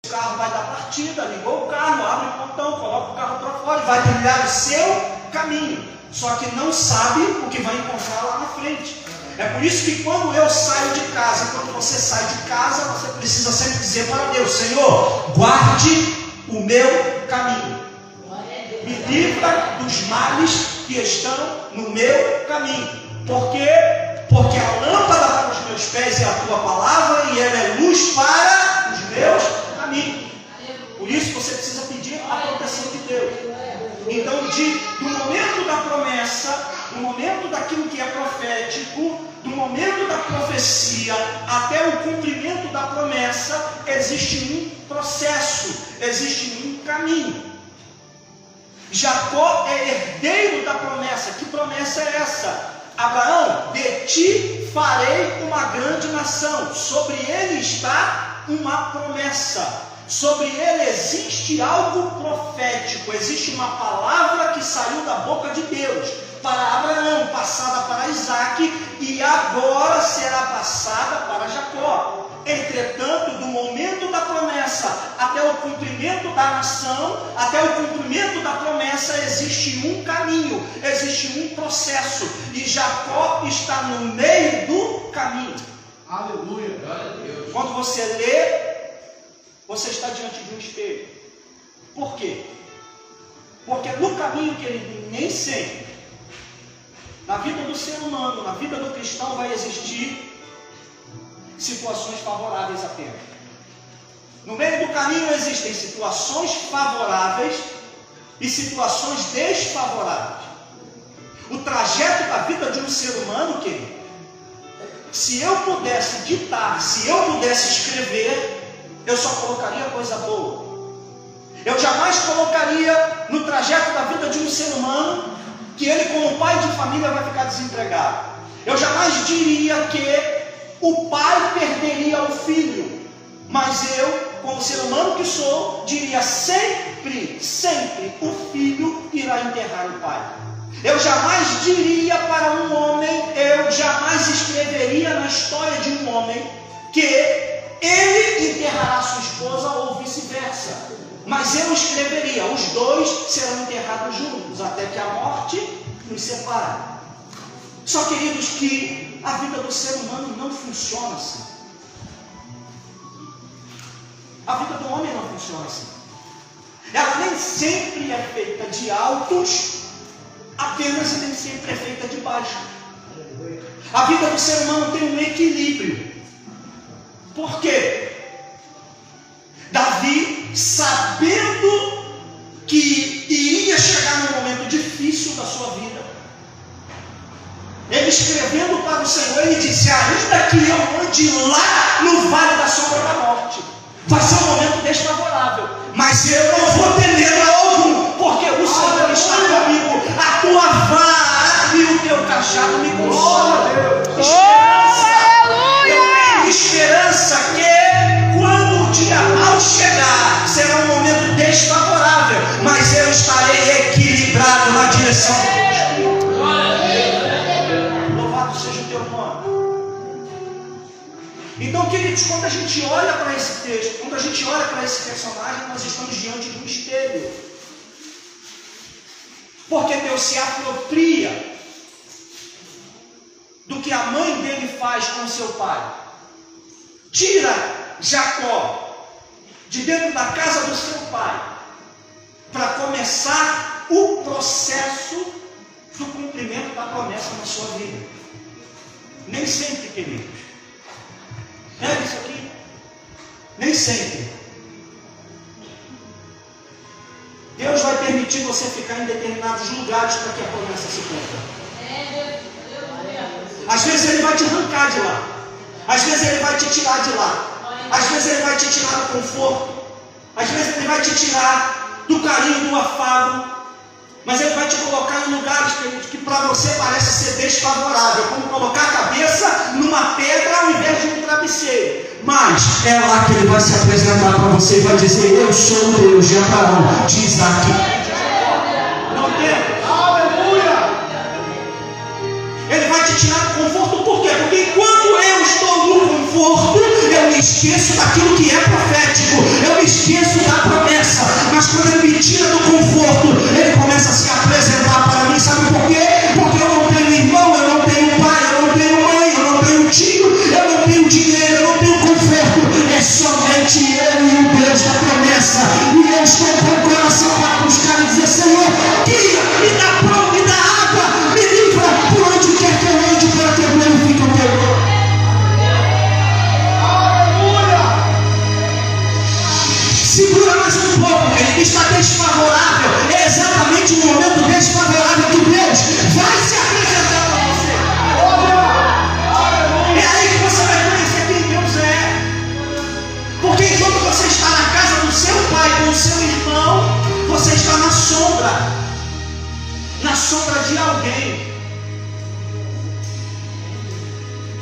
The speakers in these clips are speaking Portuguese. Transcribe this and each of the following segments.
O carro vai dar partida, ligou o carro, abre o portão, coloca o carro para fora e vai trilhar o seu caminho. Só que não sabe o que vai encontrar lá na frente. É por isso que quando eu saio de casa, quando você sai de casa, você precisa sempre dizer para Deus: Senhor, guarde o meu caminho. Me livra dos males que estão no meu caminho. Por quê? Porque a lâmpada para os meus pés é a tua palavra e ela é luz para os meus caminhos. Por isso você precisa pedir a proteção de Deus. Então, do momento da promessa, do momento daquilo que é profético, do momento da profecia até o cumprimento da promessa, existe um processo, existe um caminho. Jacó é herdeiro da promessa. Que promessa é essa? Abraão, de ti farei uma grande nação. Sobre ele está uma promessa. Sobre ele existe algo profético. Existe uma palavra que saiu da boca de Deus para Abraão, passada para Isaac, e agora será passada para Jacó. Entretanto, do momento da promessa até o cumprimento da nação, até o cumprimento da promessa, existe um caminho, existe um processo, e Jacó está no meio do caminho. Aleluia, glória a Deus. Quando você lê, você está diante de um espelho. Por quê? Porque no caminho que ele nem sempre, na vida do ser humano, na vida do cristão, vai existir situações favoráveis apenas. No meio do caminho existem situações favoráveis e situações desfavoráveis. O trajeto da vida de um ser humano, querido, se eu pudesse ditar, se eu pudesse escrever, eu só colocaria coisa boa. Eu jamais colocaria no trajeto da vida de um ser humano que ele, como pai de família, vai ficar desempregado. Eu jamais diria que o pai perderia o filho, mas eu, como ser humano que sou, diria sempre, sempre o filho irá enterrar o pai. Eu jamais diria para um homem, eu jamais escreveria na história de um homem que ele enterrará sua esposa ou vice-versa. Mas eu escreveria, os dois serão enterrados juntos, até que a morte nos separe. Só, queridos, que a vida do ser humano não funciona assim. A vida do homem não funciona assim. Ela nem sempre é feita de altos, apenas e nem sempre é feita de baixo. A vida do ser humano tem um equilíbrio. Por quê? Davi, sabendo que iria chegar num momento difícil da sua vida, ele escrevendo para o Senhor, ele disse: ainda que eu ande lá no vale da sombra da morte, vai ser um momento desfavorável, mas eu não vou ter medo algum, porque o Senhor está comigo. A tua vara e o teu cajado me consolam. Esperança. Eu tenho esperança que quando o dia mal chegar, será um momento desfavorável, mas eu estarei equilibrado na direção de Deus. Então, queridos, quando a gente olha para esse texto, quando a gente olha para esse personagem, nós estamos diante de um espelho. Porque Deus se apropria do que a mãe dele faz com o seu pai. Tira Jacó de dentro da casa do seu pai para começar o processo do cumprimento da promessa na sua vida. Nem sempre, queridos. Pega isso aqui. Nem sempre. Deus vai permitir você ficar em determinados lugares para que a promessa se cumpra. Às vezes Ele vai te arrancar de lá. Às vezes Ele vai te tirar de lá. Às vezes Ele vai te tirar do conforto. Às vezes Ele vai te tirar do carinho, do afago. Mas Ele vai te colocar em lugares que para você parece ser desfavorável, como colocar a cabeça numa pedra ao invés de um travesseiro. Mas é lá que Ele vai se apresentar para você e vai dizer: eu sou o Deus de Abraão, de Isaac. Não tem? Aleluia! Ele vai te tirar do conforto, por quê? Porque enquanto eu estou no conforto, eu me esqueço daquilo que é profético. Eu me esqueço Ele é o Deus da promessa. E eu estou com o coração para buscar e dizer: Senhor, guia, me dá pão, me dá água, me livra por onde quer que eu ande, para que eu glorifique o teu nome. Segura mais um pouco, querido. Está desfavorável. É exatamente no momento desfavorável que Deus vai se apresentar para você. É aí que você vai conhecer quem Deus é. Porque enquanto você está na casa do seu pai, com o seu irmão, você está na sombra de alguém.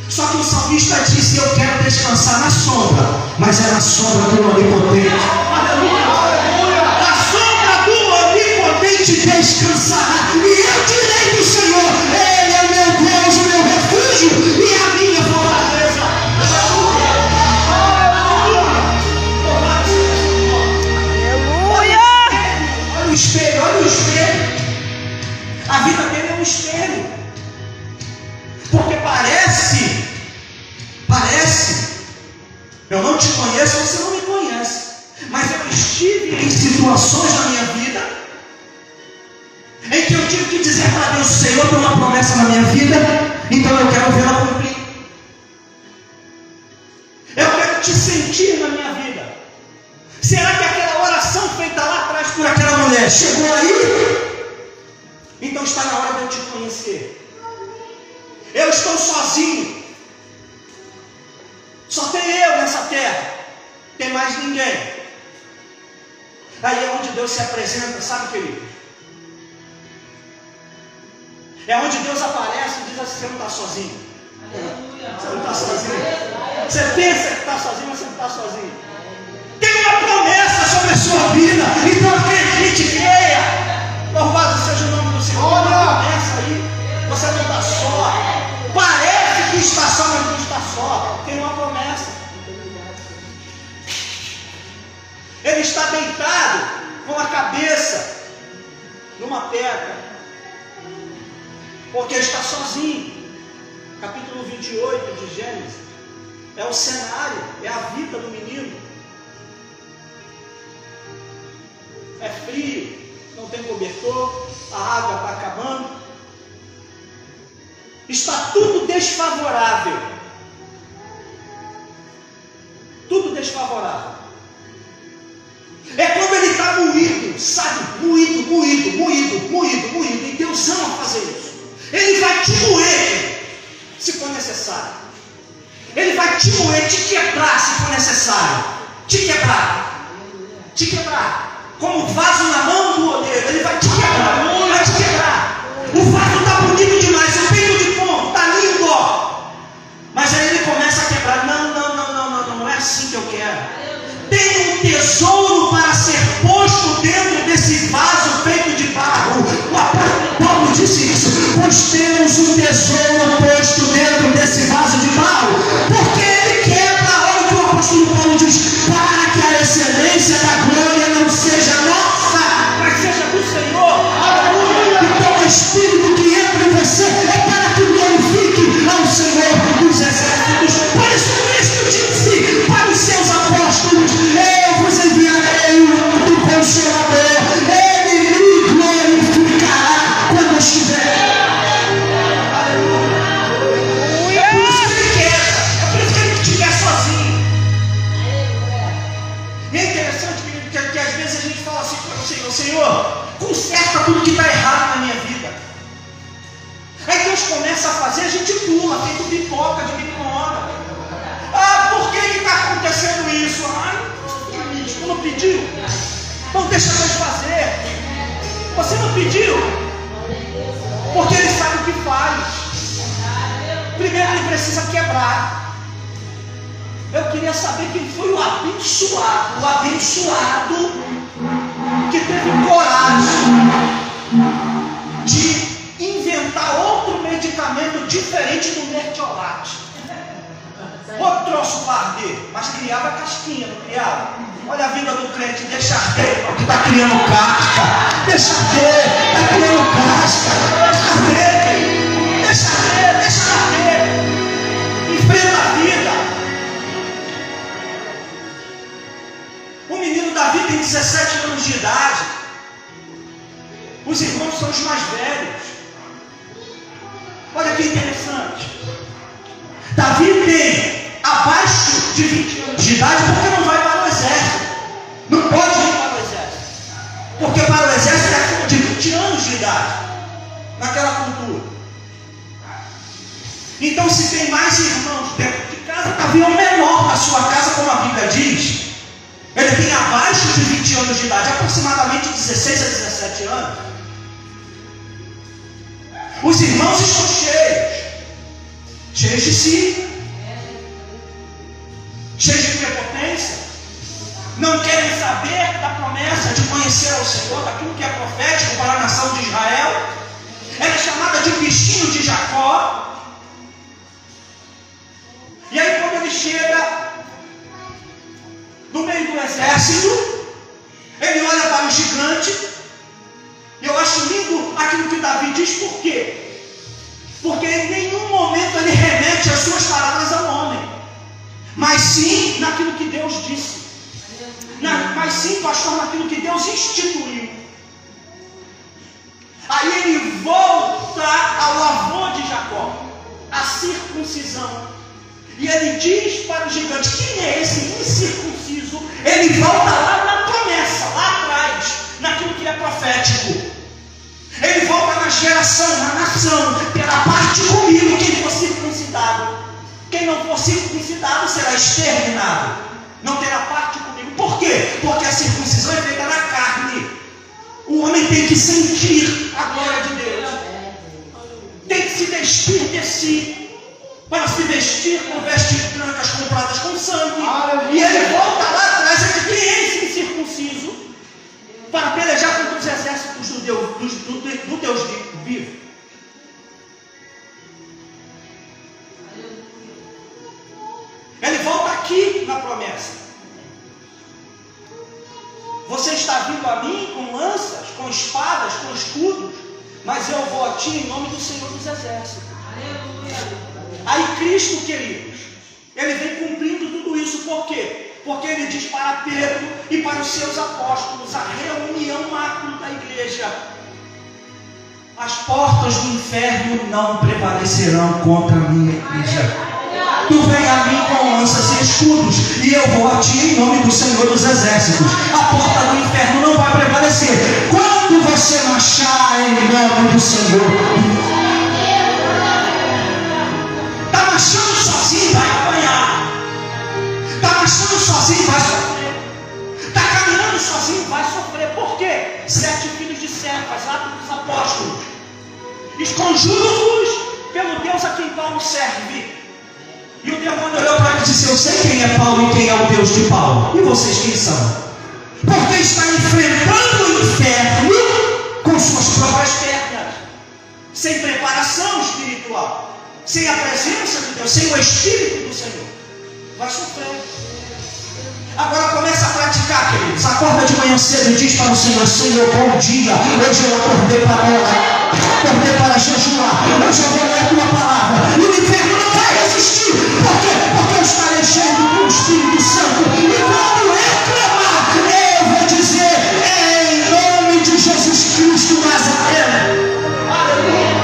Só que o salmista disse: eu quero descansar na sombra, mas é na sombra do Onipotente. Aleluia! Na sombra do Onipotente descansará. E eu direi do Senhor: Ele é o meu Deus, o meu refúgio e a minha fortaleza. Aleluia! Olha o espelho, olha o espelho. A vida dele é um espelho. Porque parece, eu não te conheço, você não me conhece, mas eu estive em situações na minha vida em que eu tive que dizer para Deus: Senhor, tem uma promessa na minha vida, então eu quero vê-la cumprir. Eu quero te sentir na minha vida. Será que aquela oração feita lá atrás por aquela mulher chegou aí? Então está na hora de eu te conhecer. Eu estou sozinho. Só tem eu nessa terra. Tem mais ninguém. Aí é onde Deus se apresenta, sabe, querido? É onde Deus aparece e diz assim: você não está sozinho. Você não está sozinho. Você pensa que está sozinho, mas você não está sozinho. Tem uma promessa sobre a sua vida. Então acredite, creia. Louvado seja o nome do Senhor. Olha a promessa aí. Você não está só. Parece que está só, mas não está só. Tem uma promessa. Ele está deitado com a cabeça numa pedra, porque está sozinho. Capítulo 28 de Gênesis é o cenário, é a vida do menino. É frio, não tem cobertor, a água está acabando. Está tudo desfavorável. Tudo desfavorável. É quando ele está moído, sabe? Moído. E Deus ama fazer isso. Ele vai te moer, se for necessário. Ele vai te moer, te quebrar, se for necessário. Te quebrar. Como vaso na mão do oleiro. Ele vai te quebrar. O vaso está bonito demais. Eu tenho de ponto, está lindo, ó. Mas aí ele começa a quebrar. Não é assim que eu quero. Tem um tesouro para ser posto dentro desse vaso feito de barro. O apóstolo Paulo disse isso: pois temos um tesouro posto dentro desse vaso de barro, porque ele quebra. Olha o que o apóstolo Paulo diz: para que a excelência da glória não seja nossa, mas seja do Senhor. Aleluia! Então o Espírito que entra em você é para que glorifique ao Senhor dos exércitos. Por isso Cristo disse para os seus apóstolos: eu vos enviarei o Consolador, ele me glorificará quando estiver. Aleluia! É por isso que ele quebra, é por isso que ele te quer sozinho. E é interessante que às vezes a gente fala assim para o Senhor: Senhor, conserta tudo que está errado na minha vida. Aí Deus começa a fazer, a gente pula, feito pipoca de micro-ondas. Por que está acontecendo isso? Tu não pediu? Então deixa Deus fazer. Você não pediu? Porque Ele sabe o que faz. Primeiro Ele precisa quebrar. Eu queria saber quem foi o abençoado que teve coragem de inventar outro medicamento diferente do mertiolate. Outro troço para arder, mas criava casquinha, não criava? Olha a vida do crente: deixa arder, que está criando casca. Deixa arder, está criando casca. Deixa arder. Enfrenta a vida. O menino Davi tem 17 anos de idade. Os irmãos são os mais velhos. Olha que interessante. Davi tem abaixo de 20 anos de idade porque não vai para o exército. Não pode ir para o exército. Porque para o exército é acima de 20 anos de idade. Naquela cultura. Então, se tem mais irmãos dentro de casa, Davi é o menor da sua casa, como a Bíblia diz. Ele tem abaixo de 20 anos de idade, aproximadamente 16 a 17 anos. Os irmãos estão cheios de si, cheios de prepotência, não querem saber da promessa de conhecer ao Senhor, daquilo que é profético para a nação de Israel. Ela é chamada de bichinho de Jacó. E aí, quando ele chega no meio do exército, ele olha para o gigante. E eu acho lindo aquilo que Davi diz. Por quê? Porque em nenhum momento ele remete as suas palavras ao homem, mas sim naquilo que Deus disse. Mas sim, pastor, naquilo que Deus instituiu. Aí ele volta ao avô de Jacó, a circuncisão. E ele diz para o gigante: quem é esse incircunciso? Ele volta lá na promessa, lá atrás, naquilo que é profético. Ele volta na geração, na nação. Terá parte comigo quem for circuncidado. Quem não for circuncidado será exterminado. Não terá parte comigo. Por quê? Porque a circuncisão é feita na carne. O homem tem que sentir a glória de Deus. Tem que se vestir de si. Para se vestir com vestes brancas compradas com sangue. E ele volta lá atrás e diz: quem é esse incircunciso? Para pelejar contra os exércitos do Deus vivo. Ele volta aqui na promessa: você está vindo a mim com lanças, com espadas, com escudos, mas eu vou a ti em nome do Senhor dos Exércitos. Aleluia. Aí Cristo, queridos, ele vem cumprindo tudo isso. Por quê? Porque ele diz para Pedro e para os seus apóstolos, a reunião macro da igreja: as portas do inferno não prevalecerão contra a minha igreja. Tu vem a mim com lanças e escudos, e eu vou a ti em nome do Senhor dos Exércitos. A porta do inferno não vai prevalecer quando você marchar em nome do Senhor. Está marchando sozinho, vai apanhar. Está marchando sozinho, vai sofrer. Está caminhando sozinho, vai sofrer. Por quê? 7 filhos de servas, Atos dos Apóstolos, escondidos pelo Deus a quem Paulo serve. E o demônio olhou para ele e disse: eu sei quem é Paulo e quem é o Deus de Paulo. E vocês quem são? Porque está enfrentando o inferno com suas próprias pernas, sem preparação espiritual, sem a presença de Deus, sem o Espírito do Senhor. Vai sofrer. Agora começa a praticar, queridos. Acorda de manhã cedo e diz para o Senhor: Senhor, bom dia. Hoje eu acordei para orar, acordei para jejuar. Hoje eu vou ler a tua palavra. E o inferno não vai resistir. Por quê? Porque eu estarei cheio do Espírito Santo. E quando eu clamar, eu vou dizer: em nome de Jesus Cristo Nazareno. Aleluia.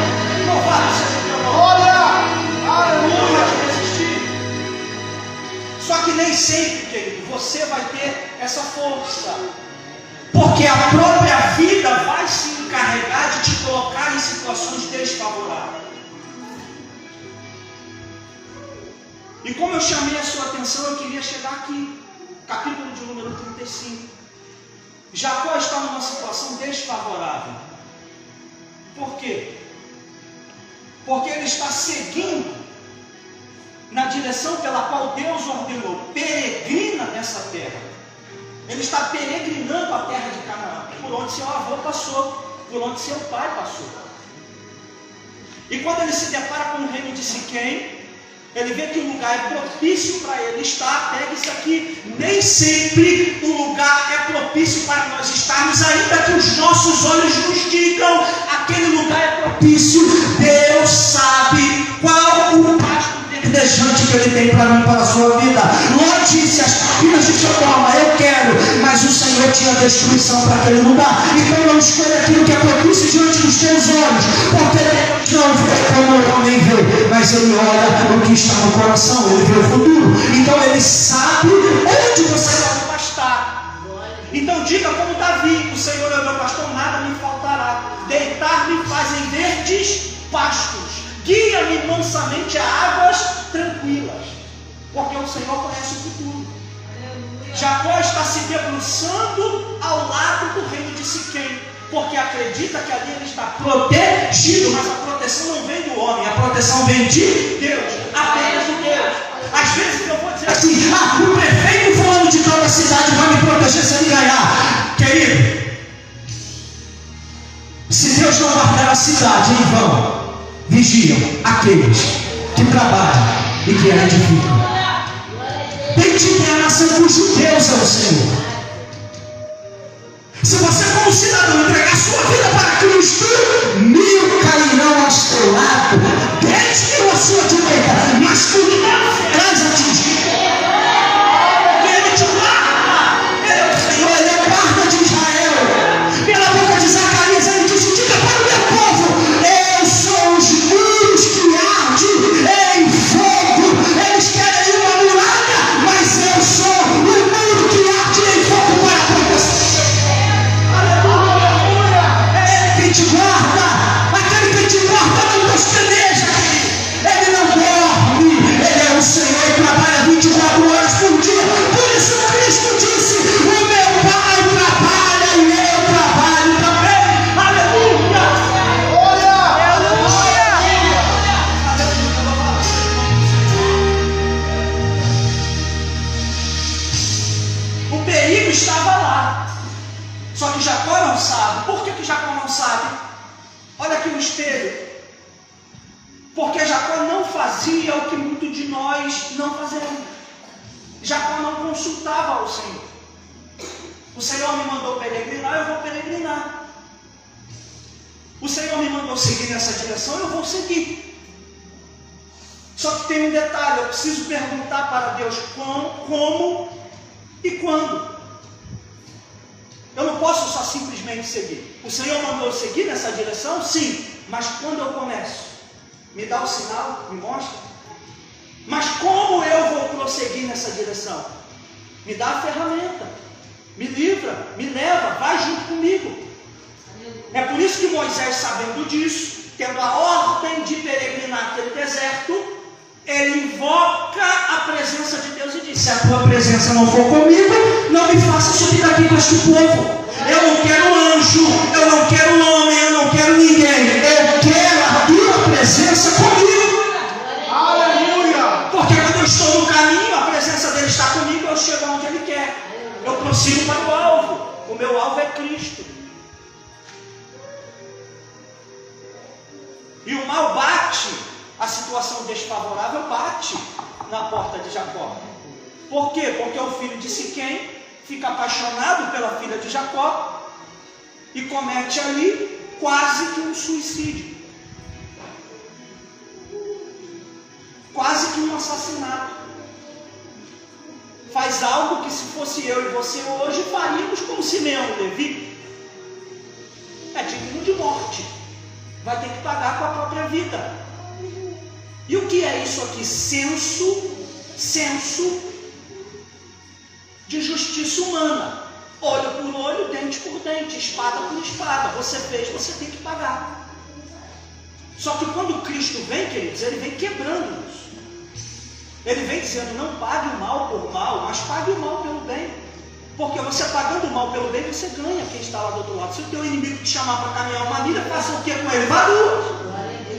Louvado seja o teu nome. Olha, aleluia. Resistir. Só que nem sempre, querido, você vai ter essa força. Porque a própria vida vai se encarregar de te colocar em situações desfavoráveis. E como eu chamei a sua atenção, eu queria chegar aqui. Capítulo de número 35. Jacó está numa situação desfavorável. Por quê? Porque ele está seguindo na direção pela qual Deus ordenou: peregrina nessa terra. Ele está peregrinando a terra de Canaã, por onde seu avô passou, por onde seu pai passou. E quando ele se depara com o reino de Siquém, ele vê que o lugar é propício para ele estar. Pega isso aqui: nem sempre o lugar é propício para nós estarmos, ainda que os nossos olhos nos digam aquele lugar é propício. Deus sabe qual o pasto verdejante que ele tem para mim, para a sua vida. Ló disse: as capinas de Sodoma eu quero, Senhor tinha destruição para aquele lugar. Então não escolha aquilo que é propício diante dos teus olhos, porque Deus não vê como o homem vê, mas Ele olha o que está no coração, Ele vê o futuro. Então Ele sabe onde você vai pastar. Então diga como Davi: o Senhor é o meu pastor, nada me faltará. Deitar-me faz em verdes pastos, guia-me mansamente a águas tranquilas, porque o Senhor conhece o futuro. Jacó está se debruçando ao lado do reino de Siquém, porque acredita que ali ele está protegido, mas a proteção não vem do homem, a proteção vem de Deus, apenas de Deus. Às vezes eu vou dizer assim: o prefeito fulano de tal da cidade vai me proteger se ele ganhar. Querido, se Deus não guardar a cidade, em vão vigiam aqueles que trabalham e que a edificam. Bendita é a nação cujo Deus é o Senhor. Se você, como cidadão, entregar sua vida para Cristo, 1000 cairão ao seu lado, 10.000 à sua direita, mas tu não serás atingido. Ele te guarda. Ele é o Senhor, Ele é a guarda de Israel. Pela boca de Zacarias, Ele disse: diga para o meu povo: eu sou os muros que ardem em fogo. Eles querem uma muralha, mas eu sou o muro que arde em fogo para a proteção. Aleluia! É Ele quem te guarda. Aquele que te guarda não pestaneja. Ele não dorme. Ele é o Senhor e trabalha 24 horas por dia. Por isso Cristo disse: o meu Pai trabalha e eu trabalho também. Aleluia! O perigo estava lá. Só que Jacó não sabe. Por que Jacó não sabe? Olha aqui o espelho. Porque Jacó não fazia o que muitos de nós não fazemos. Jacó não consultava ao Senhor. O Senhor me mandou peregrinar, eu vou peregrinar. O Senhor me mandou seguir nessa direção, eu vou seguir. Só que tem um detalhe: eu preciso perguntar para Deus como e quando. Eu não posso só simplesmente seguir. O Senhor mandou eu seguir nessa direção? Sim. Mas quando eu começo? Me dá o sinal, me mostra. Mas como eu vou prosseguir nessa direção? Me dá a ferramenta. Me livra, me leva, vai junto comigo. É por isso que Moisés, sabendo disso, tendo a ordem de peregrinar aquele deserto, ele invoca a presença de Deus e diz: se a tua presença não for comigo, não me faça subir daqui com este povo. Eu não quero anjo, eu não quero homem, eu não quero ninguém. Eu quero a tua presença comigo. Aleluia! Porque quando eu estou no caminho, a presença dele está comigo, eu chego onde ele quer. Eu prossigo para o alvo. O meu alvo é Cristo. E o mal bate, a situação desfavorável bate na porta de Jacó. Por quê? Porque o filho de Siquém fica apaixonado pela filha de Jacó e comete ali quase que um suicídio, quase que um assassinato. Faz algo que, se fosse eu e você hoje, faríamos como Simeão e Levi. É digno de morte, vai ter que pagar com a própria vida. E o que é isso aqui? Senso de justiça humana. Olho por olho, dente por dente, espada por espada. Você fez, você tem que pagar. Só que quando Cristo vem, queridos, ele vem quebrando isso. Ele vem dizendo: não pague o mal por mal, mas pague o mal pelo bem. Porque você pagando o mal pelo bem, você ganha quem está lá do outro lado. Se o teu inimigo te chamar para caminhar uma milha, faça o que com ele? Vá duas.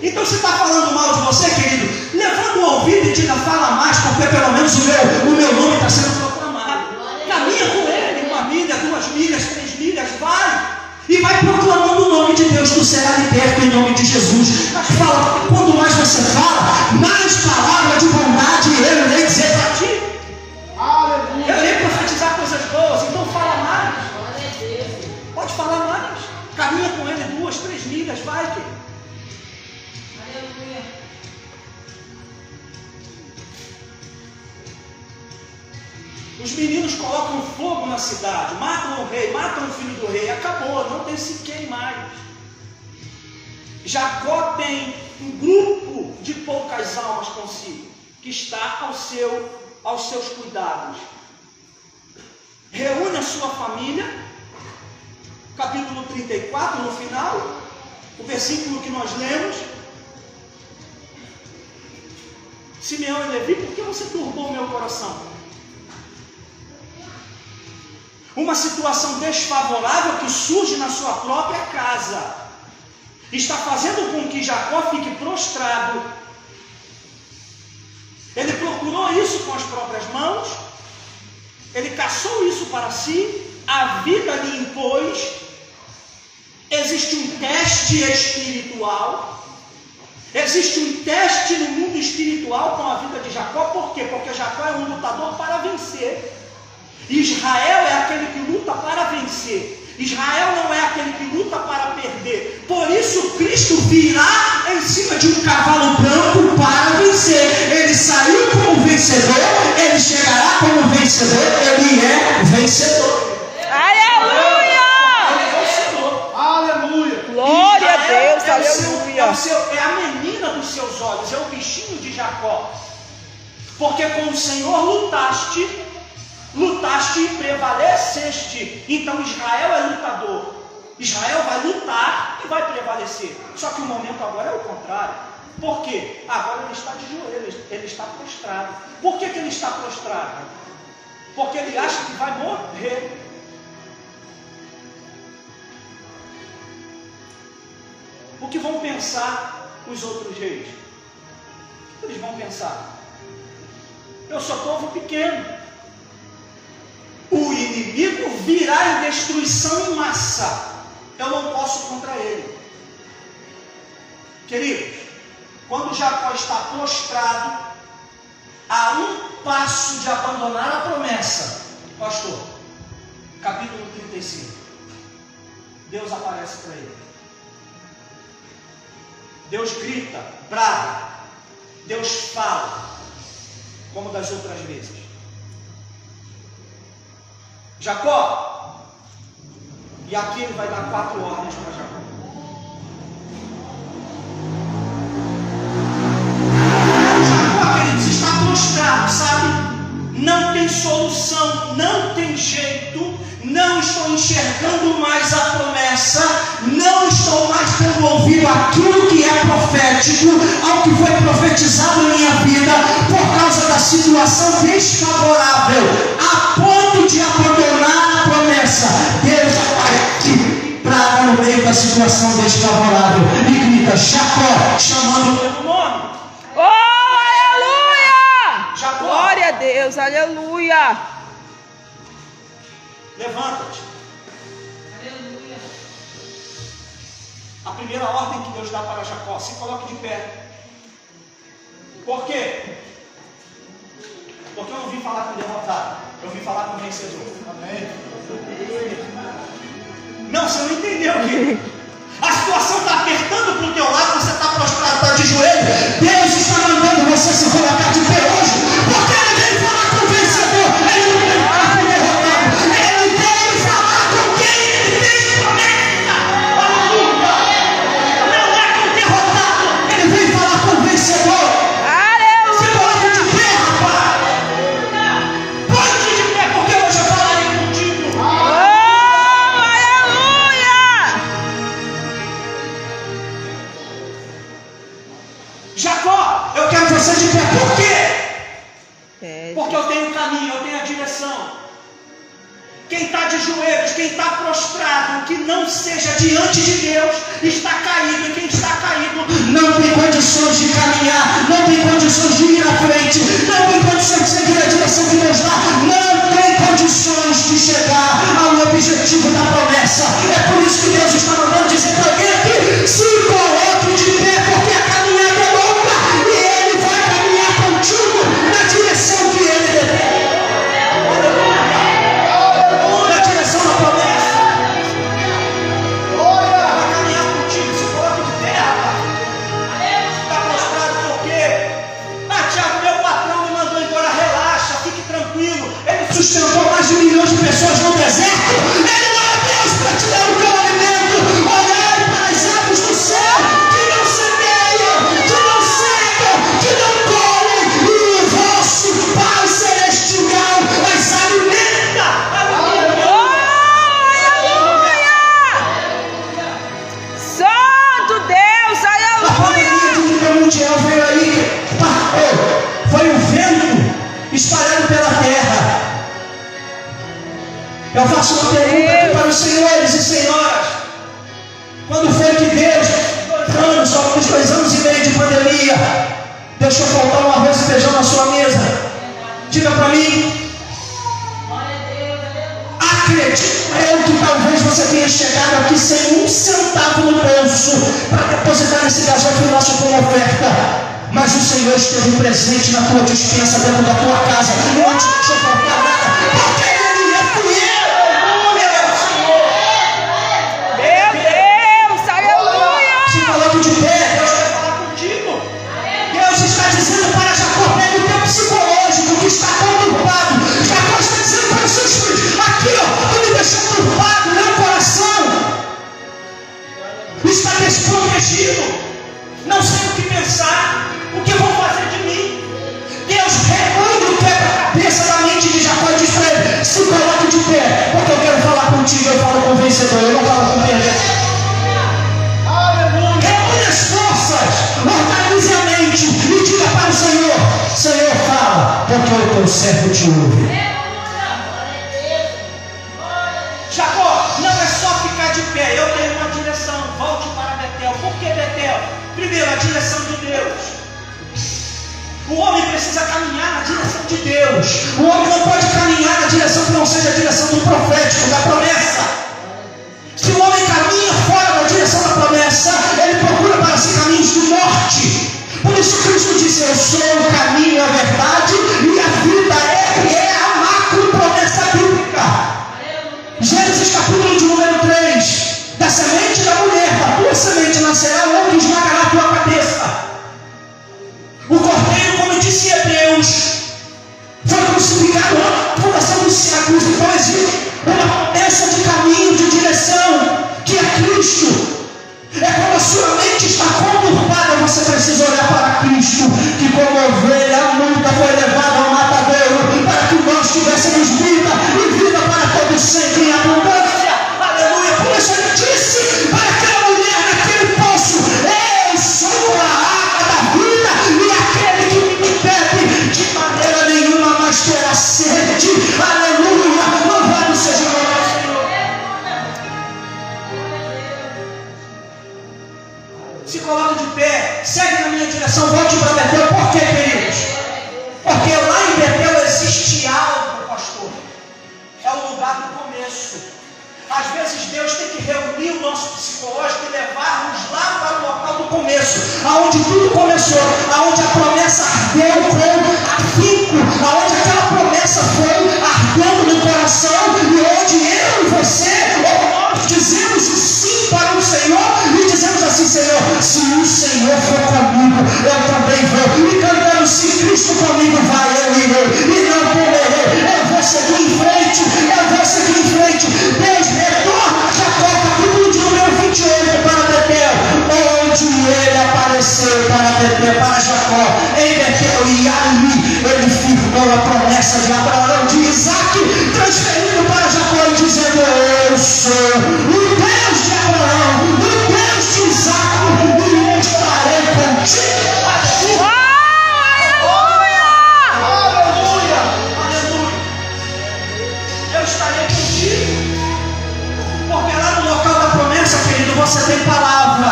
Então, se está falando mal de você, querido, levanta o ouvido e diga: fala mais, porque pelo menos o meu nome está sendo proclamado. Caminha com ele, 1 milha, 2 milhas, 3 milhas, vai. E vai proclamando o nome de Deus, tu será liberto em nome de Jesus. Mas fala, porque quanto mais você fala, mais palavra de bondade ele irei dizer para ti. Aleluia. Eu irei profetizar coisas boas, então fala mais. Pode falar mais. Caminha com ele 2, 3 milhas, vai, querido. Os meninos colocam fogo na cidade, matam o rei, matam o filho do rei, acabou, não tem sequer mais. Jacó tem um grupo de poucas almas consigo, que está aos seus cuidados. Reúne a sua família, capítulo 34, no final, o versículo que nós lemos. Simeão e Levi, por que você turbou o meu coração? Uma situação desfavorável que surge na sua própria casa está fazendo com que Jacó fique prostrado. Ele procurou isso com as próprias mãos, ele caçou isso para si, a vida lhe impôs. Existe um teste espiritual, existe um teste no mundo espiritual com a vida de Jacó. Por quê? Porque Jacó é um lutador para vencer. Israel é aquele que luta para vencer. Israel não é aquele que luta para perder. Por isso Cristo virá em cima de um cavalo branco para vencer. Ele saiu como vencedor, ele chegará como vencedor, ele é vencedor. Aleluia! Ele é vencedor. Aleluia. Glória a Deus, aleluia. aleluia. É a menina dos seus olhos, é o bichinho de Jacó. Porque com o Senhor lutaste e prevaleceste. Então Israel é lutador. Israel vai lutar e vai prevalecer. Só que o momento agora é o contrário. Por quê? Agora ele está de joelhos, ele está prostrado. Por que ele está prostrado? Porque ele acha que vai morrer. O que vão pensar os outros reis? O que eles vão pensar? Eu sou povo pequeno. O inimigo virá em destruição em massa. Eu não posso contra ele. Queridos, quando Jacó está prostrado, a um passo de abandonar a promessa, pastor, capítulo 35, Deus aparece para ele. Deus grita, brada, Deus fala, como das outras vezes. Jacó, e aqui ele vai dar 4 ordens para Jacó. Jacó, queridos, está prostrado, sabe? Não tem solução, não tem jeito, não estou enxergando mais a promessa, não estou mais tendo ouvido aquilo que é profético, ao que foi profetizado em minha vida, por causa da situação desfavorável, a ponto de abandonar a promessa. Deus aparece praga no meio da situação desfavorável e grita, Jacó, chamando pelo nome. Oh, aleluia! Jacó, Glória a Deus, aleluia! levanta-te. Aleluia. A primeira ordem que Deus dá para Jacó, se coloque de pé. Por quê? Porque eu não vim falar com derrotado, eu vim falar com vencedor. Amém. Não, você não entendeu, querido. A situação está apertando para o teu lado, você está prostrado, está de joelho. Deus está mandando você se colocar de pé hoje, porque Ele vem falar com o vencedor. Ele não vem falar com o derrotado. Ele vem falar com quem Ele tem promessa. Aleluia! Não é com o derrotado. Ele vem falar com o vencedor. Se coloque de pé, rapaz. Põe-te de pé, porque hoje eu falarei contigo. Oh, aleluia! Jacó, eu quero você de pé. Por quê? É, Porque eu tenho o caminho, eu tenho a direção. Quem está de joelhos, quem está prostrado, que não seja diante de Deus, está caído. E quem está caído não tem condições de caminhar, não tem condições de ir à frente, não tem condições de seguir a direção que Deus dá, não tem condições de chegar ao objetivo da promessa. É por isso que Deus está mandando dizer para alguém aqui, se coloque de pé, porque a caminhada é longa e Ele vai caminhar contigo na direção que Ele determina. Na direção da promessa. Vai caminhar contigo, se coloque de pé, rapaz. Está prostrado por quê? Ah, Tiago, meu patrão me mandou embora, relaxa, fique tranquilo. Ele perguntando, senhores e senhoras, quando foi que Deus, só uns 2 anos e meio de pandemia, deixou faltar um arroz e feijão na sua mesa? Diga para mim. Acredito eu que talvez você tenha chegado aqui sem um centavo no bolso para depositar nesse gasofio nosso como oferta. Mas o Senhor esteve presente na tua despensa, dentro da tua casa, não te deixou faltar nada, porque Ele é fiel. Meu Deus, aleluia. Se coloque de pé, Deus vai falar contigo. Deus está dizendo para Jacó: pega o teu psicológico que está conturbado. Jacó está dizendo para os seus filhos: aqui, ó, tu me deixou turbado, meu coração está desprotegido, não sei o que pensar. O que vão fazer de mim? Deus remove o quebra-cabeça da mente de Jacó e diz para ele: se coloque de pé, porque eu quero falar contigo. Eu falo com o vencedor, eu não falo com perdedor. Reúne as forças, organize a mente e diga para o Senhor: Senhor, fala, porque o teu servo te ouve. Jacó, não é só ficar de pé, eu tenho uma direção. Volte para Betel. Por que Betel? Primeiro, a direção de Deus. O homem precisa caminhar na direção de Deus. O homem não pode caminhar na direção que não seja a direção do profético, da promessa. Se o homem caminha fora da direção da promessa, ele procura para si caminhos de morte. Por isso Cristo disse: eu sou o caminho, a verdade e a vida. Ele é a macro promessa bíblica. Gênesis capítulo de número 3. Da semente da mulher, da tua semente nascerá um que esmagará a tua cabeça. O cordeiro, como disse Hebreus, foi crucificado na fundação dos séculos. Então existe uma promessa de caminho, de direção, que é Cristo. É quando a sua mente está conturbada, você precisa olhar para Cristo, que como ovelha muda foi levada ao matadouro, para que nós tivéssemos vida e vida para todo sempre em abundância. Aleluia! Por isso ele disse para aquela mulher naquele poço: eu sou a água da vida, e aquele que me bebe de maneira nenhuma mais terá sede. Aleluia! Louvado seja o nome do Senhor. Se coloca de pé, segue na minha direção, volte para Betel. Por quê, queridos? Porque lá em Betel existe algo, pastor. É o lugar do começo. Às vezes Deus tem que reunir o nosso psicológico e levar-nos lá para o local do começo, aonde tudo começou, aonde a promessa ardeu com afinco, aonde aquela promessa foi ardendo no coração, e onde eu e você, nós dizemos o sim para o Senhor e dizemos assim: Senhor, se o Senhor for comigo, eu também vou. E cantando: se Cristo comigo vai, eu irei, e não temerei. Eu vou seguir em frente, eu vou seguir em frente. Deus retorna a Jacó, capítulo de número 28, para Betel, onde ele apareceu para Betel, para Jacó, em Betel, e ali ele firmou a promessa de Abraão, de Isaac, transferindo para Jacó e dizendo: eu sou o Deus de Abraão, o Deus de Isaac, e estarei contigo. Aleluia! Aleluia! Eu estarei contigo. Porque lá no local da promessa, querido, você tem palavra.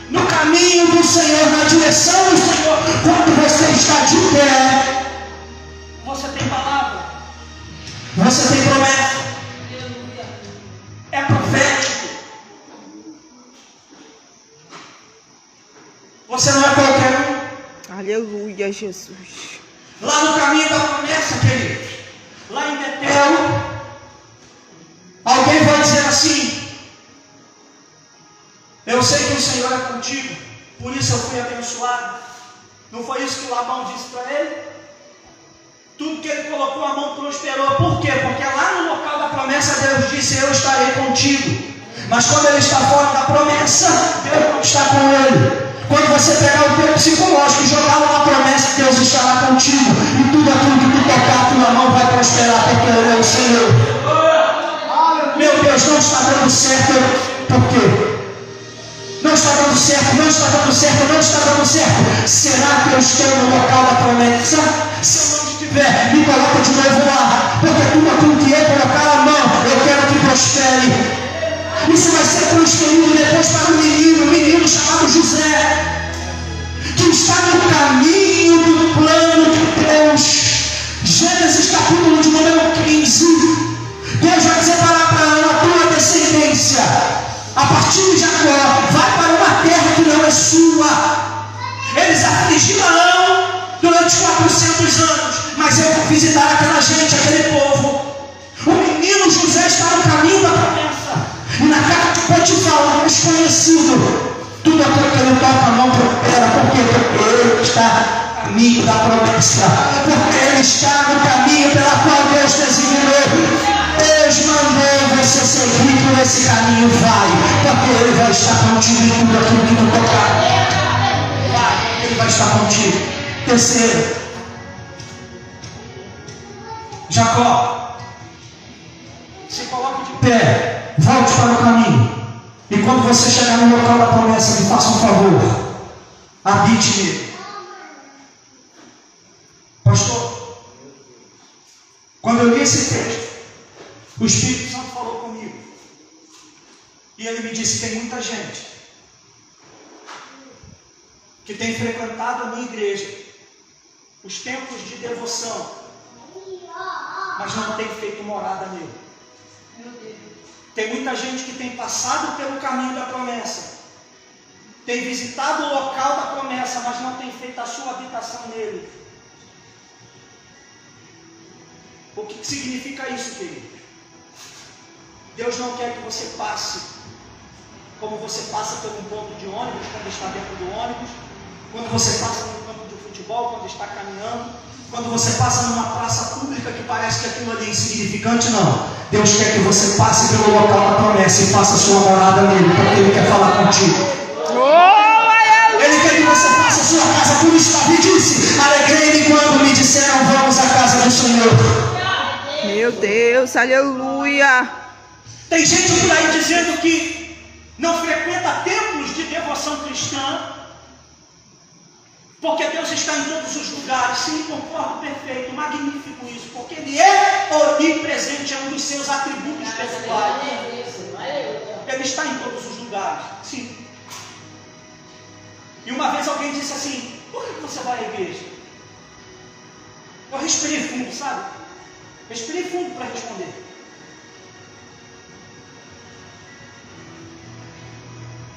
No caminho do Senhor, na direção do Senhor, quando você está de pé, você tem palavra. Você tem promessa. É profético. Você não é qualquer um. Aleluia, Jesus. Lá no caminho da promessa, queridos, lá em Betel, alguém vai dizer assim: eu sei que o Senhor é contigo, por isso eu fui abençoado. Não foi isso que Labão disse para ele? Tudo que ele colocou a mão prosperou. Por quê? Porque lá no local da promessa Deus disse: eu estarei contigo. Mas quando ele está fora da promessa, Deus não está com ele. Quando você pegar o teu psicológico e jogar uma promessa, Deus estará contigo. E tudo aquilo que tu tocar, tua mão vai prosperar, porque Ele é o Senhor. Meu Deus, não está dando certo. Por quê? Não está dando certo, não está dando certo, não está dando certo. Será que eu estou no local da promessa? Se eu não estiver, me coloca de novo lá. Porque tudo aquilo que eu colocar a mão, eu quero que prospere. durante 400 anos, mas eu vou visitar aquela gente, aquele povo. O menino José está no caminho da promessa. E na casa de Potifar, um desconhecido, tudo aquilo que ele toca a mão prospera. Por quê? Porque ele está no caminho da promessa. Porque ele está no caminho pela qual Deus designou. Deus mandou você seguir por esse caminho, vai. Porque ele vai estar contigo em tudo aquilo que tu tocar. Vai, ele vai estar contigo. Terceiro, Jacó, se coloque de pé, volte para o caminho. E quando você chegar no local da promessa, me faça um favor, habite nele. Pastor, quando eu li esse texto, o Espírito Santo falou comigo. E ele me disse: tem muita gente que tem frequentado a minha igreja, os templos de devoção, mas não tem feito morada nele. Tem muita gente que tem passado pelo caminho da promessa, tem visitado o local da promessa, mas não tem feito a sua habitação nele. O que significa isso, querido? Deus não quer que você passe como você passa por um ponto de ônibus, quando está dentro do ônibus, quando você passa num campo de futebol, quando está caminhando, quando você passa numa praça pública que parece que aquilo ali é insignificante. Não. Deus quer que você passe pelo local da promessa e faça a sua morada nele, porque Ele quer falar contigo. Ele quer que você faça a sua casa. Por isso Davi disse: alegrei-me quando me disseram, vamos à casa do Senhor. Meu Deus, aleluia. Tem gente por aí dizendo que não frequenta templos de devoção cristã, porque Deus está em todos os lugares. Sim, concordo, perfeito, magnífico isso, porque Ele é onipresente, é um dos seus atributos pessoais. Ele está em todos os lugares, sim. E uma vez alguém disse assim: por que você vai à igreja? Eu respirei fundo, sabe? Respirei fundo para responder.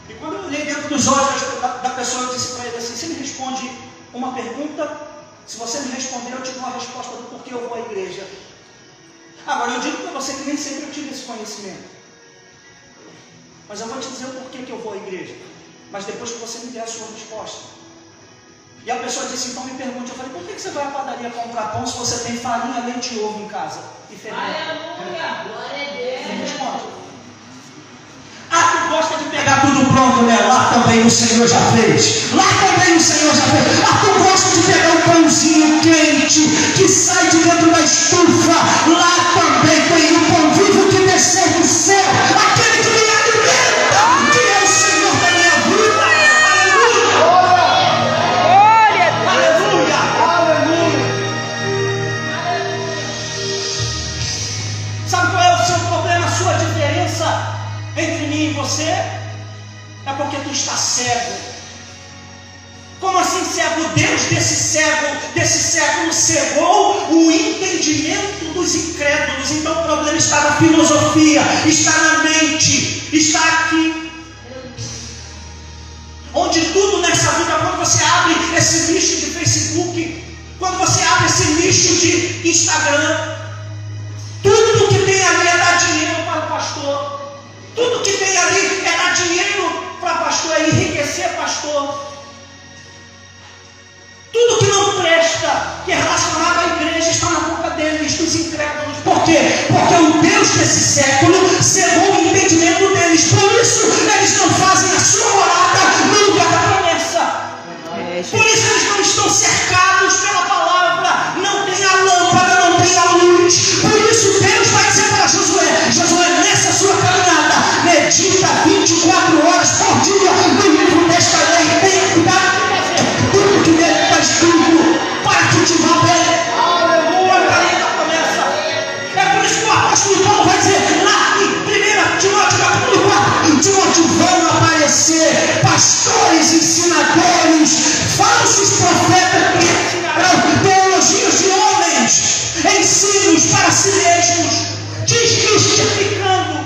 E quando eu olhei dentro dos olhos da pessoa, eu disse para ele assim: você me responde uma pergunta, se você me responder, eu te dou a resposta do porquê eu vou à igreja. Agora, eu digo para você que nem sempre eu tive esse conhecimento, mas eu vou te dizer o porquê que eu vou à igreja, mas depois que você me der a sua resposta. E a pessoa disse: então me pergunte. Eu falei: por que você vai à padaria comprar pão se você tem farinha, leite e ovo em casa? E fermento? Aleluia, glória a Deus. Me responde. Ah, tu gosta de pegar tudo pronto, né? Lá também o Senhor já fez. Lá também o Senhor já fez. Ah, tu gosta de pegar um pãozinho quente que sai de dentro da estufa. Lá também tem um pão vivo que desceu do céu. Aquele que me alimenta, que é o Senhor da minha vida. Aleluia! Aleluia! Sabe qual é o seu problema, a sua diferença entre mim e você? É porque tu está cego. Como assim cego? Deus desse século cegou o entendimento dos incrédulos. Então o problema está na filosofia, está na mente, está aqui. Onde tudo nessa vida, quando você abre esse nicho de Facebook, quando você abre esse nicho de Instagram, tudo que tem ali é dar dinheiro para o pastor. Tudo que tem ali é dar dinheiro para pastor, é enriquecer pastor. Tudo que não presta, que é relacionado à igreja, está na boca deles, dos incrédulos. Por quê? Porque o Deus desse século cegou o entendimento deles. Por isso, eles não fazem a sua morada no lugar da promessa. Por isso, eles não estão cercados pela palavra. Não tem a lâmpada, não tem a luz. Por isso, Deus vai dizer para Josué: Josué, nessa sua caminhada, medita 24 horas por dia no livro desta lei. Tenha cuidado de fazer tudo que nele está escrito para cultivar bem. Aleluia, carinho da promessa. É por isso que o apóstolo Paulo vai dizer lá em 1 Timóteo capítulo 4: Timóteo, vão aparecer pastores, ensinadores, falsos profetas que ensinarão teologias de homens, ensinos para si mesmos, desmistificando,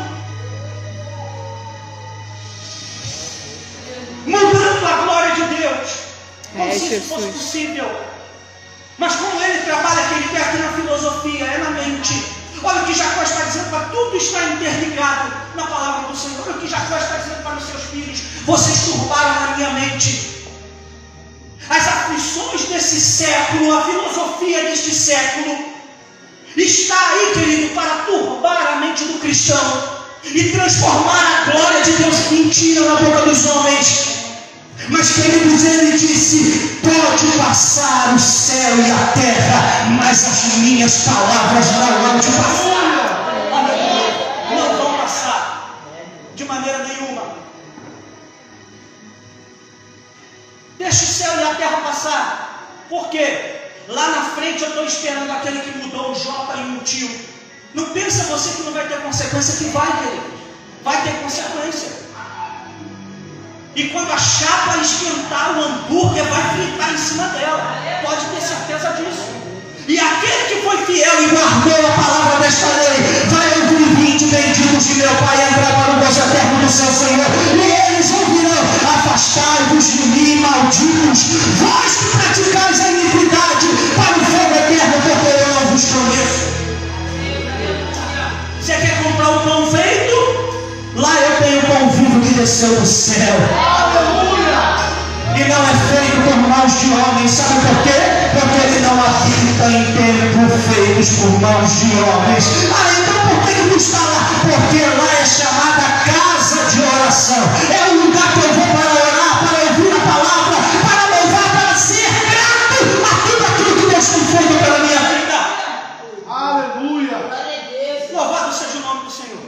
mudando a glória de Deus, como se isso fosse possível. Mas como ele trabalha, que ele quer aqui na filosofia, é na mente. Olha o que Jacó está dizendo, para tudo está interligado na palavra do Senhor. Olha o que Jacó está dizendo para os seus filhos: vocês turbaram a minha mente. As aflições desse século, a filosofia deste século, está aí, querido, para turbar a mente do cristão e transformar a glória de Deus em mentira na boca dos homens. Mas, queridos, ele disse: pode passar o céu e a terra, mas as minhas palavras não vão te passar. Não vão passar de maneira nenhuma. Deixa o céu e a terra passar. Por quê? Lá na frente eu estou esperando aquele que mudou o J em um tio. Não pensa você que não vai ter consequência, que vai, querido. Vai ter consequência. E quando a chapa esquentar, o hambúrguer vai fritar em cima dela. Pode ter certeza disso. E aquele que foi fiel e guardou a palavra desta lei vai ouvir 20 benditos de meu Pai e entrar para o gozo eterno do seu Senhor. E eles ouvirão: afastai-vos de mim, malditos, vós que praticais a iniquidade, para o fogo eterno, porque eu não vos conheço. Você quer comprar um pão feito? Lá eu tenho pão vivo que desceu do céu. Aleluia! E não é feito por mãos de homens. Sabe por quê? Porque ele não habita em templos feitos por mãos de homens. Então por que tu está lá? Porque lá é chamada casa de oração. É o lugar que eu vou para orar, para ouvir a palavra, para louvar, para ser grato a tudo aquilo que Deus tem feito pela minha vida. Aleluia. Louvado seja o nome do Senhor.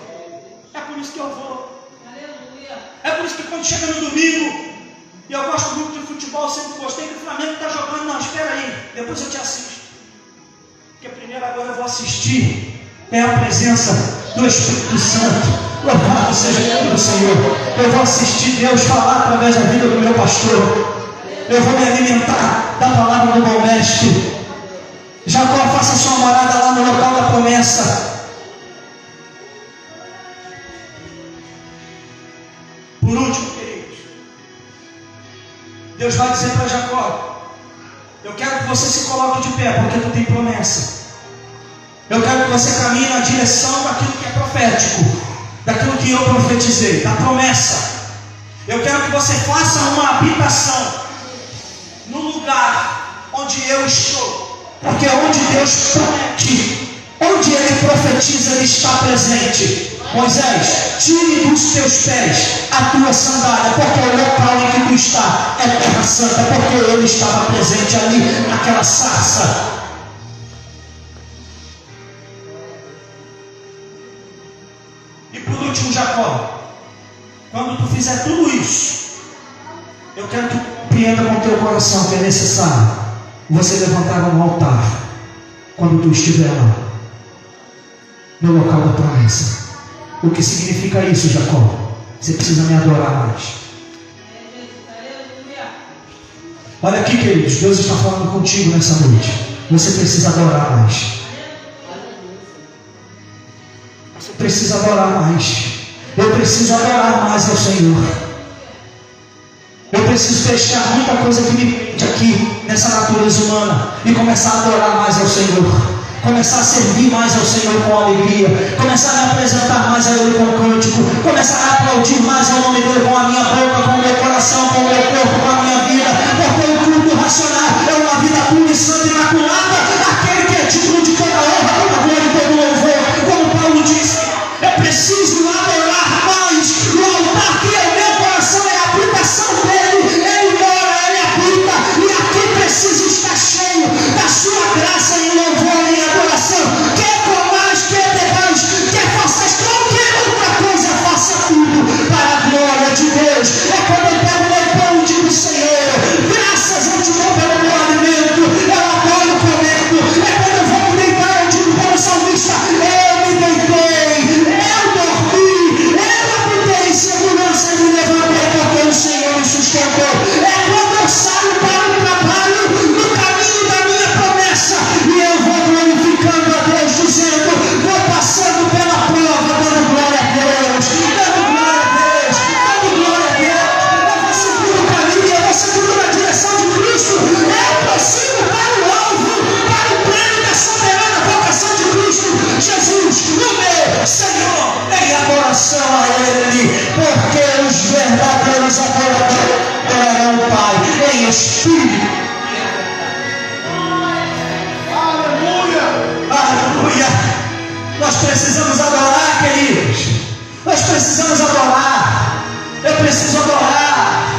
É por isso que eu vou. É por isso que quando chega no domingo, e eu gosto muito de futebol, sempre gostei, que o Flamengo está jogando. Não, espera aí, depois eu te assisto. Porque primeiro agora eu vou assistir. É a presença do Espírito Santo. Louvado seja o nome do Senhor. Eu vou assistir Deus falar através da vida do meu pastor. Eu vou me alimentar da palavra do bom mestre. Jacó, faça sua morada lá no local da promessa. Por último, queridos, Deus vai dizer para Jacó: eu quero que você se coloque de pé, porque tu tem promessa. Eu quero que você caminhe na direção daquilo que é profético, daquilo que eu profetizei, da promessa. Eu quero que você faça uma habitação no lugar onde eu estou, porque onde Deus promete, onde Ele profetiza, Ele está presente. Moisés, tire dos teus pés a tua sandália, porque o local em que tu está é terra santa, porque Ele estava presente ali naquela sarça. E por último, Jacó, quando tu fizer tudo isso, eu quero que tu compreenda com o teu coração que é necessário você levantar um altar quando tu estiver lá no local da promessa. O que significa isso, Jacó? Você precisa me adorar mais. Olha aqui, queridos, Deus está falando contigo nessa noite. Você precisa adorar mais. Você precisa adorar mais. Eu preciso adorar mais ao Senhor. Eu preciso deixar muita coisa que me prende aqui nessa natureza humana e começar a adorar mais ao Senhor. Começar a servir mais ao Senhor com alegria, começar a me apresentar mais a Ele com cântico, começar a aplaudir mais ao nome dEle com a minha boca, com o meu coração, com o meu corpo, com a minha vida, porque o culto racional é uma vida pura e santa e imaculada, aquele que é digno de toda honra, toda glória e todo louvor. Como Paulo disse, é preciso adorar mais no altar, que é o meu coração, é a habitação dEle, Ele mora, Ele habita, e aqui precisa estar cheio da sua graça e louvor e adoração. Quer comais, quer bebais, quer faças qualquer outra coisa, faça tudo para a glória de Deus. É quando eu pego meu precisamos adorar. Eu preciso adorar.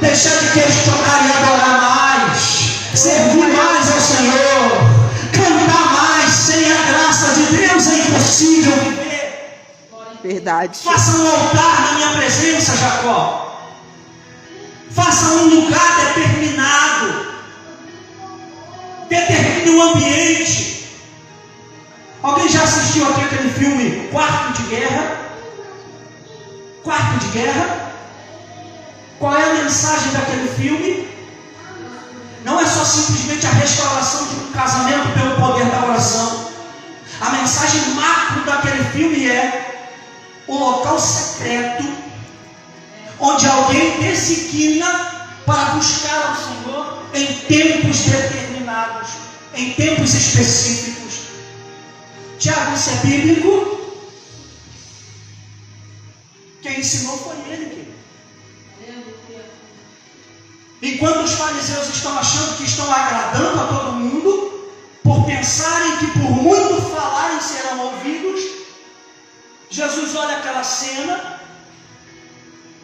Deixar de questionar e adorar mais. Servir mais ao Senhor. Cantar mais. Sem a graça de Deus é impossível viver. Verdade. Faça um altar na minha presença, Jacó. Faça um lugar determinado. Determine o ambiente. Alguém já assistiu aqui aquele filme Quarto de Guerra? Quarto de Guerra? Qual é a mensagem daquele filme? Não é só simplesmente a restauração de um casamento pelo poder da oração. A mensagem macro daquele filme é o local secreto onde alguém designa para buscar ao Senhor em tempos determinados, em tempos específicos. Tiago, isso é bíblico? Quem ensinou foi ele, querido. Enquanto os fariseus estão achando que estão agradando a todo mundo, por pensarem que por muito falarem serão ouvidos, Jesus olha aquela cena,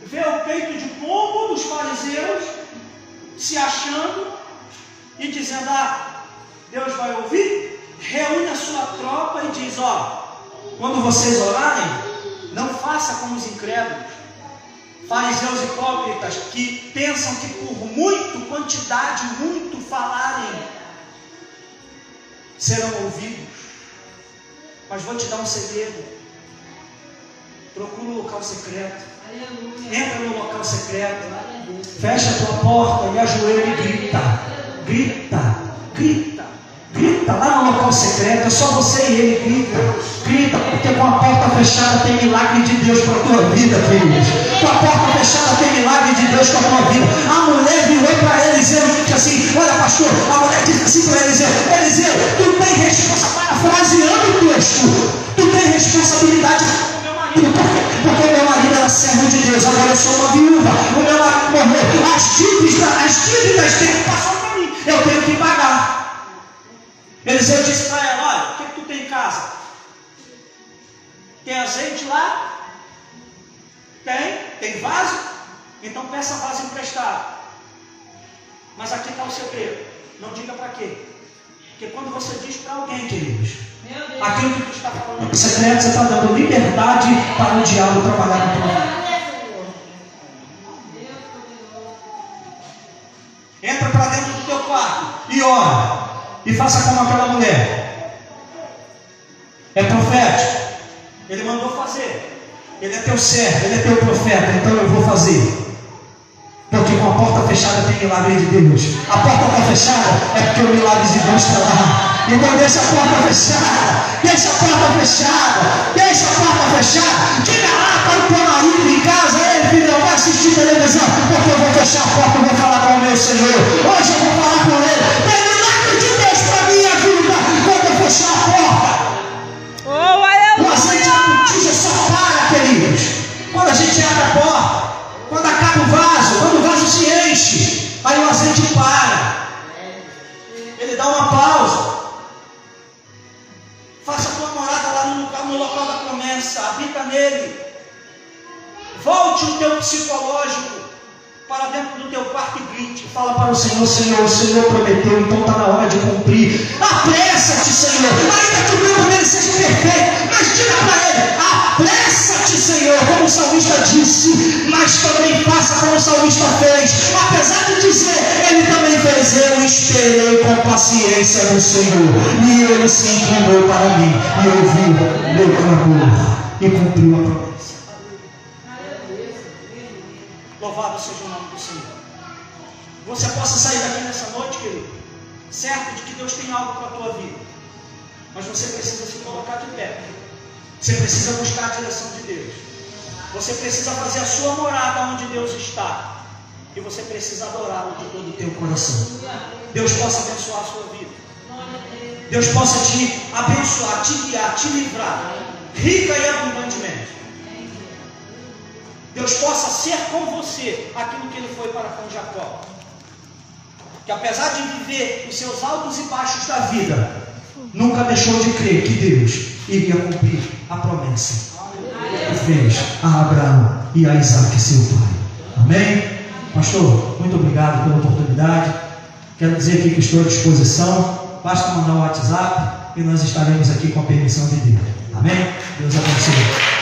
vê o peito de pombo dos fariseus se achando e dizendo: Deus vai ouvir. Reúne a sua tropa e diz: quando vocês orarem, não faça como os incrédulos, fariseus hipócritas, que pensam que por muito quantidade, muito falarem, serão ouvidos. Mas vou te dar um segredo: procura um local secreto. Entra no local secreto, fecha a tua porta e ajoelha e grita, grita, grita, grita lá no local secreto. É só você e ele. Grita, grita, porque com a porta fechada tem milagre de Deus para a tua vida, queridos. Com a porta fechada tem milagre de Deus para a tua vida. A mulher virou para Eliseu e disse assim: olha, pastor, a mulher disse assim para Eliseu: Eliseu, tu tem responsabilidade, parafraseando o texto, tu tem responsabilidade com o meu marido. Porque o meu marido era servo de Deus, agora eu sou uma viúva, o meu marido morreu, as dívidas dele passam para mim, eu tenho que pagar. Eliseu disse para ela: olha, o que tu tem em casa? Tem azeite lá? Tem vaso? Então peça vaso emprestado. Mas aqui está o segredo, não diga para quê. Porque quando você diz para alguém, queridos, aquilo que tu está falando em secreto, você está dando liberdade para o diabo trabalhar na tua vida. Entra para dentro do teu quarto e ora. E faça como aquela mulher. É profético. Ele mandou fazer. Ele é teu servo, ele é teu profeta, então eu vou fazer. Porque com a porta fechada tem milagre de Deus. A porta está fechada é porque o milagre de Deus está lá. Então deixa a porta fechada. Deixa a porta fechada. Deixa a porta fechada. Diga lá para o teu marido em casa: ei, filho, vai assistir televisão, porque eu vou fechar a porta e vou falar com o meu Senhor. Hoje eu vou falar com ele. Tem milagre de Deus para a minha vida quando eu fechar a porta. O azeite da botija só para, queridos, quando a gente abre a porta. Quando acaba o vaso, quando o vaso se enche, aí o azeite para. Ele dá uma pausa. Faça a tua morada lá no local da promessa. Habita nele. Volte o teu psicológico para dentro do teu quarto e grite. Fala para o Senhor: Senhor, o Senhor prometeu, então está na hora de cumprir. Apressa-te, Senhor. Ainda que o meu poder seja perfeito, mas diga para ele: apressa-te, Senhor, como o salmista disse, mas também faça como o salmista fez. Apesar de dizer, ele também fez: eu esperei com paciência no Senhor, e ele se inclinou para mim, e ouviu meu clamor, e cumpriu a promessa. Louvado seja o nome do Senhor. Você possa sair daqui nessa noite, querido, certo de que Deus tem algo para a tua vida, mas você precisa se colocar de pé. Você precisa buscar a direção de Deus. Você precisa fazer a sua morada onde Deus está. E você precisa adorá-lo de todo o teu coração. Deus possa abençoar a sua vida. Deus possa te abençoar, te guiar, te livrar, rica e abundantemente. Deus possa ser com você aquilo que ele foi para com Jacó. Que apesar de viver os seus altos e baixos da vida, nunca deixou de crer que Deus iria cumprir a promessa. que fez a Abraão e a Isaac, seu pai. Amém? Pastor, muito obrigado pela oportunidade. Quero dizer aqui que estou à disposição. Basta mandar o WhatsApp e nós estaremos aqui com a permissão de Deus. Amém? Deus abençoe.